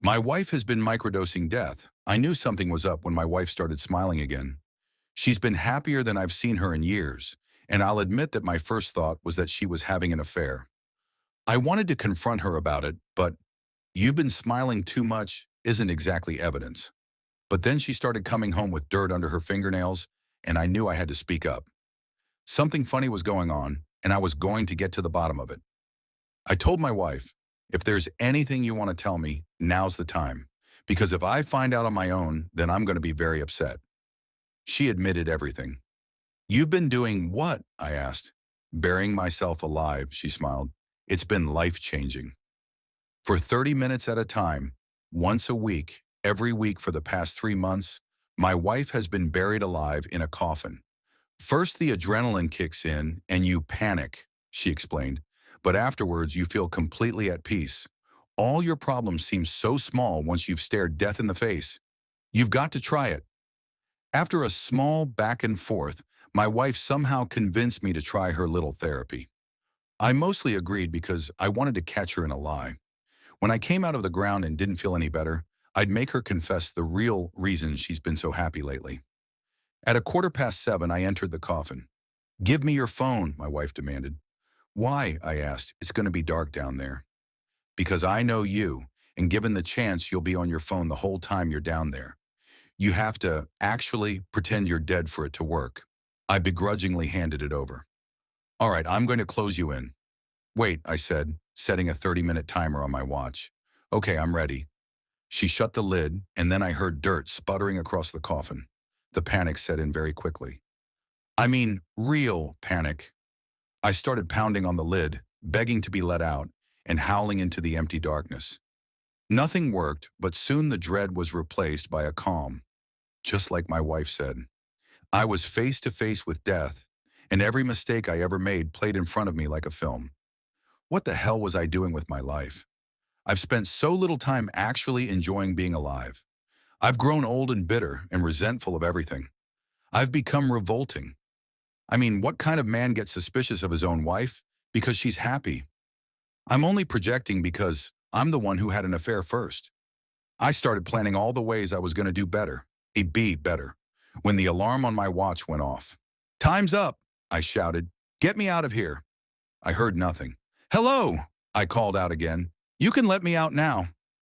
My wife has been microdosing death. I knew something was up when my wife started smiling again. She's been happier than I've seen her in years, and I'll admit that my first thought was that she was having an affair. I wanted to confront her about it, but "you've been smiling too much" isn't exactly evidence. But then she started coming home with dirt under her fingernails, and I knew I had to speak up. Something funny was going on, and I was going to get to the bottom of it. I told my wife, "If there's anything you want to tell me, now's the time. Because if I find out on my own, then I'm going to be very upset." She admitted everything. "You've been doing what?" I asked. "Burying myself alive," she smiled. "It's been life-changing. For 30 minutes at a time, once a week, every week for the past 3 months, my wife has been buried alive in a coffin. First, the adrenaline kicks in and you panic," she explained. "But afterwards, you feel completely at peace. All your problems seem so small once you've stared death in the face. You've got to try it." After a small back and forth, my wife somehow convinced me to try her little therapy. I mostly agreed because I wanted to catch her in a lie. When I came out of the ground and didn't feel any better, I'd make her confess the real reason she's been so happy lately. At 7:15, I entered the coffin. "Give me your phone," my wife demanded. "Why?" I asked. "It's going to be dark down there." "Because I know you, and given the chance, you'll be on your phone the whole time you're down there. You have to actually pretend you're dead for it to work." I begrudgingly handed it over. "All right, I'm going to close you in." "Wait," I said, setting a 30-minute timer on my watch. "Okay, I'm ready." She shut the lid, and then I heard dirt sputtering across the coffin. The panic set in very quickly. I mean, real panic. I started pounding on the lid, begging to be let out, and howling into the empty darkness. Nothing worked, but soon the dread was replaced by a calm, just like my wife said. I was face to face with death, and every mistake I ever made played in front of me like a film. What the hell was I doing with my life? I've spent so little time actually enjoying being alive. I've grown old and bitter and resentful of everything. I've become revolting. I mean, what kind of man gets suspicious of his own wife because she's happy? I'm only projecting because I'm the one who had an affair first. I started planning all the ways I was going to do better, be better, when the alarm on my watch went off. "Time's up," I shouted. "Get me out of here." I heard nothing. "Hello," I called out again. "You can let me out now."